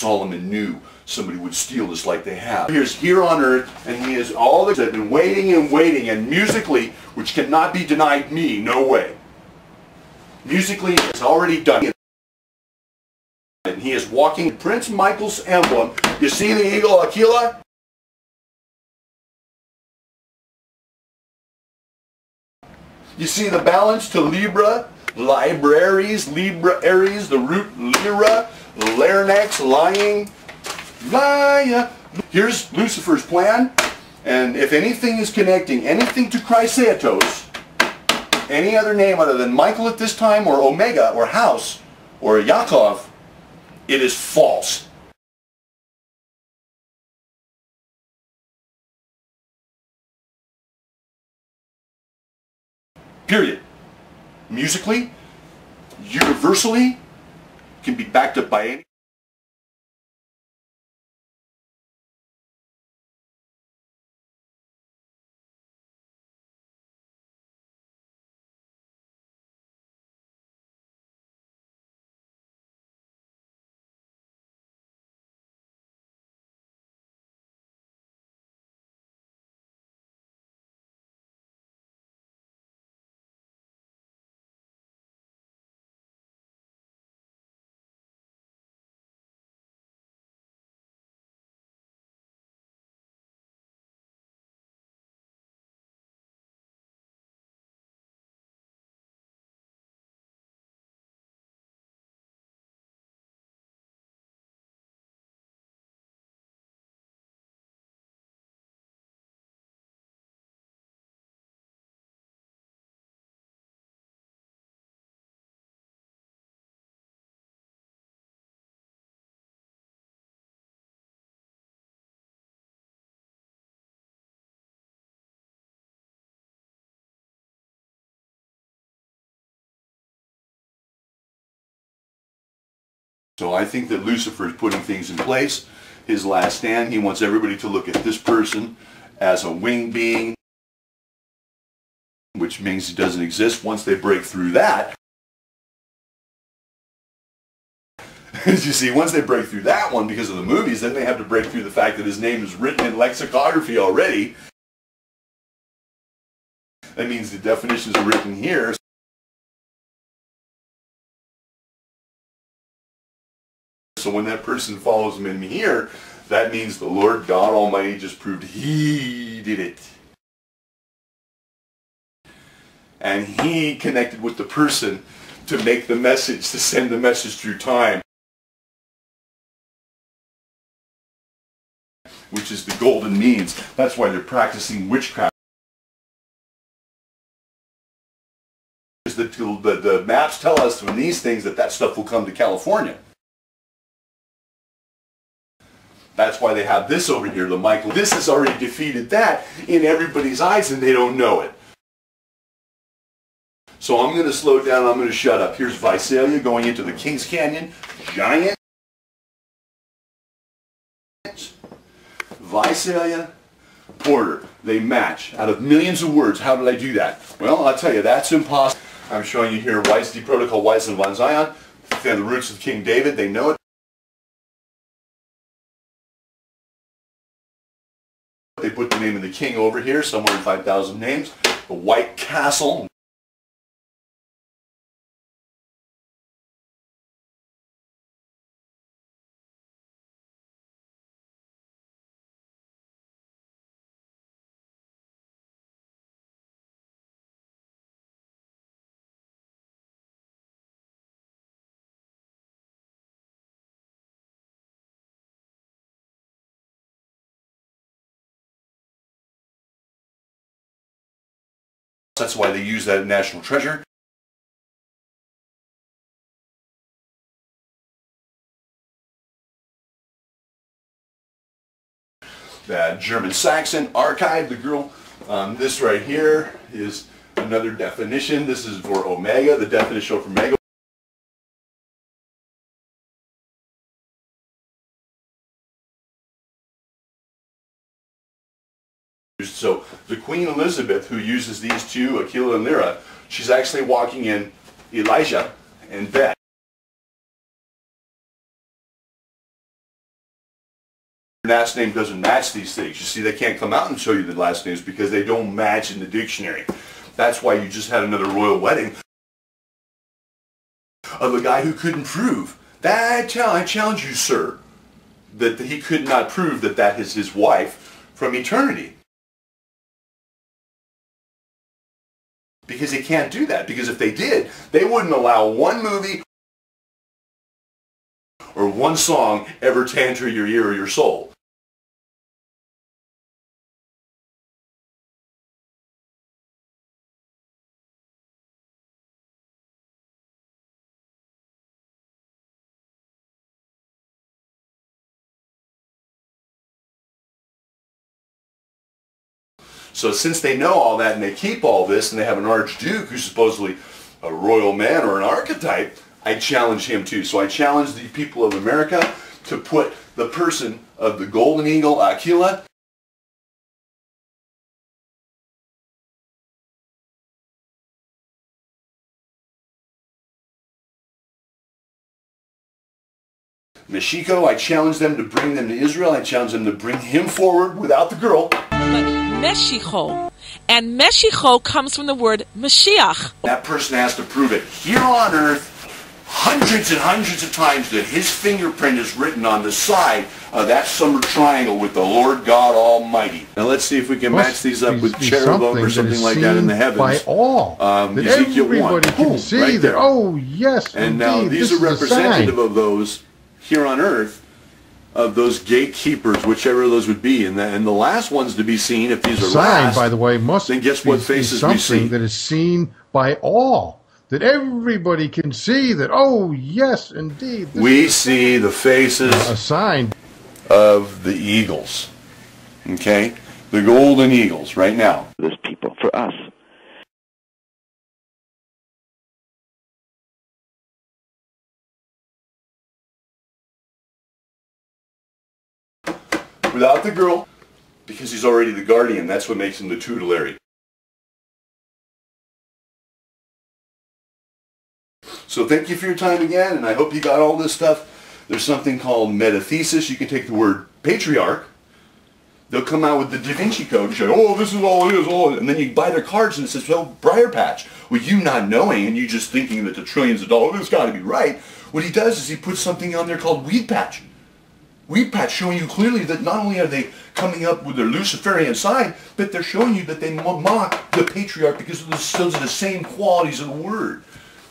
Solomon knew somebody would steal this like they have. He is here on earth, and he is all that have been waiting and waiting, and musically, which cannot be denied me, no way. Musically, it's already done. And he is walking Prince Michael's emblem. You see the eagle Aquila? You see the balance to Libra, libraries, Libra Aries, the root Lyra, larynx, lying, Laya. Here's Lucifer's plan, and if anything is connecting anything to Chrysaetos, any other name other than Michael at this time, or Omega, or House, or Yaakov, it is false. Period. Musically, universally, can be backed up by any. So I think that Lucifer is putting things in place. His last stand, he wants everybody to look at this person as a winged being, which means he doesn't exist. Once they break through that, as you see, once they break through that one because of the movies, then they have to break through the fact that his name is written in lexicography already. That means the definitions are written here. So when that person follows him in here, that means the Lord God Almighty just proved He did it. And He connected with the person to make the message, to send the message through time, which is the golden means. That's why they're practicing witchcraft. The maps tell us from these things that stuff will come to California. That's why they have this over here, the Michael. This has already defeated that in everybody's eyes, and they don't know it. So I'm going to slow down, I'm going to shut up. Here's Visalia going into the Kings Canyon. Giant. Visalia, Porter. They match. Out of millions of words, how did I do that? Well, I'll tell you, that's impossible. I'm showing you here YSD Protocol, Weiss and Von Zion. They're the roots of King David. They know it. They put the name of the king over here, somewhere in 5,000 names. The White Castle. That's why they use that national treasure. That German Saxon archive, the girl, this right here is another definition. This is for Omega, the definition for Omega. So the Queen Elizabeth, who uses these two, Aquila and Lyra, she's actually walking in Elijah and Beth. last name doesn't match these things. You see, they can't come out and show you the last names because they don't match in the dictionary. That's why you just had another royal wedding of a guy who couldn't prove. I challenge you, sir, that he could not prove that that is his wife from eternity. Because they can't do that. Because if they did, they wouldn't allow one movie or one song ever to enter your ear or your soul. So since they know all that and they keep all this and they have an archduke who's supposedly a royal man or an archetype, I challenge him too. So I challenge the people of America to put the person of the golden eagle, Aquila, Mexico, I challenge them to bring them to Israel. I challenge them to bring him forward without the girl. Mexico. And Mexico comes from the word Mashiach. That person has to prove it here on earth hundreds and hundreds of times that his fingerprint is written on the side of that summer triangle with the Lord God Almighty. Now let's see if we can match these up with cherubim or something like that in the heavens. By all, that everybody can see right that, oh yes, and indeed, now these are representative of those here on earth, of those gatekeepers, whichever of those would be, and the last ones to be seen, if these are sign, last, by the way, must then guess what faces we see? Something that is seen by all, that everybody can see that, oh yes, indeed. We see the faces a sign of the eagles, okay? The golden eagles, right now. Those people, for us. Without the girl, because he's already the guardian. That's what makes him the tutelary. So thank you for your time again, and I hope you got all this stuff. There's something called metathesis. You can take the word patriarch. They'll come out with the Da Vinci Code and say, oh, this is all it is, and then you buy their cards and it says, well, Briar Patch. Well, you not knowing and you just thinking that the trillions of dollars, it's got to be right. What he does is he puts something on there called Weed Patch. Weed Patch showing you clearly that not only are they coming up with their Luciferian side, but they're showing you that they mock the patriarch because of those are the same qualities of the word.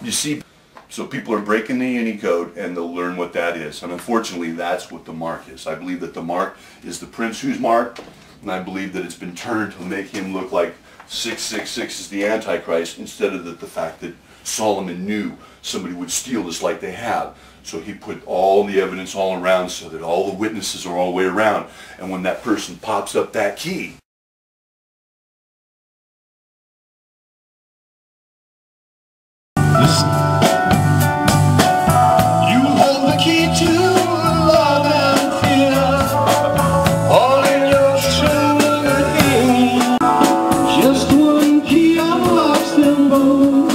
You see, so people are breaking the Unicode and they'll learn what that is. And unfortunately, that's what the mark is. I believe that the mark is the prince who's marked, and I believe that it's been turned to make him look like 666 is the Antichrist, instead of the fact that Solomon knew somebody would steal this like they have. So he put all the evidence all around so that all the witnesses are all the way around. And when that person pops up that key, you hold the key to love and fear, all in your trembling hand. Just one key unlocks them both.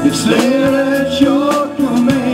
It's there at your command.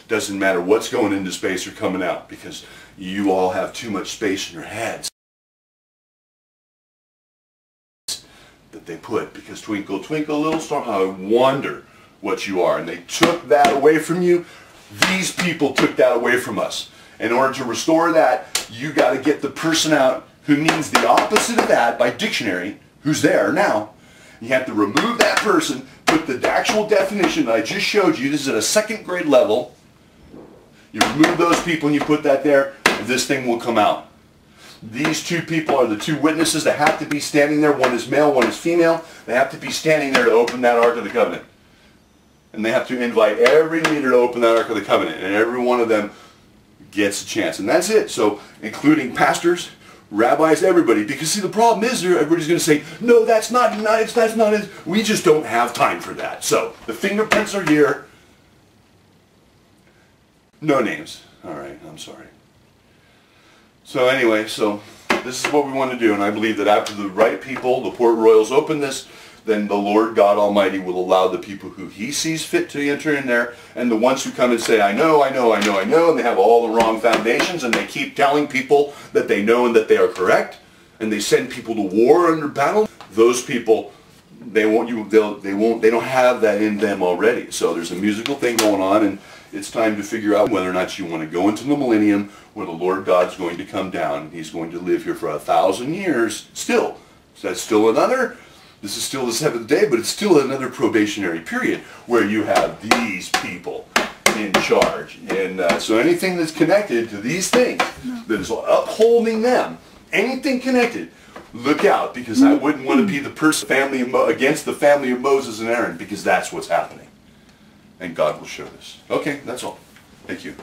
Doesn't matter what's going into space or coming out, because you all have too much space in your heads that they put, because twinkle, twinkle, little star, I wonder what you are. And they took that away from you. These people took that away from us. In order to restore that, you got to get the person out who means the opposite of that by dictionary, who's there now. You have to remove that person, put the actual definition that I just showed you. This is at a second grade level. You remove those people and you put that there, and this thing will come out. These two people are the two witnesses that have to be standing there. One is male, one is female. They have to be standing there to open that Ark of the Covenant. And they have to invite every leader to open that Ark of the Covenant, and every one of them gets a chance. And that's it. So, including pastors, rabbis, everybody. Because see, the problem is everybody's going to say, no, that's not nice, that's not it. We just don't have time for that. So, the fingerprints are here. No names. All right, I'm sorry. So anyway, so this is what we want to do. And I believe that after the right people, the Port Royals, open this, then the Lord God Almighty will allow the people who He sees fit to enter in there, and the ones who come and say, I know, I know, I know, I know, and they have all the wrong foundations, and they keep telling people that they know and that they are correct, and they send people to war under battle. Those people, they don't have that in them already. So there's a musical thing going on, and it's time to figure out whether or not you want to go into the millennium where the Lord God's going to come down, and He's going to live here for 1,000 years still. So that's still another. This is still the seventh day, but it's still another probationary period where you have these people in charge. And so anything that's connected to these things, that is upholding them, anything connected, look out, because I wouldn't want to be the person against the family of Moses and Aaron, because that's what's happening. And God will show this. Okay, that's all. Thank you.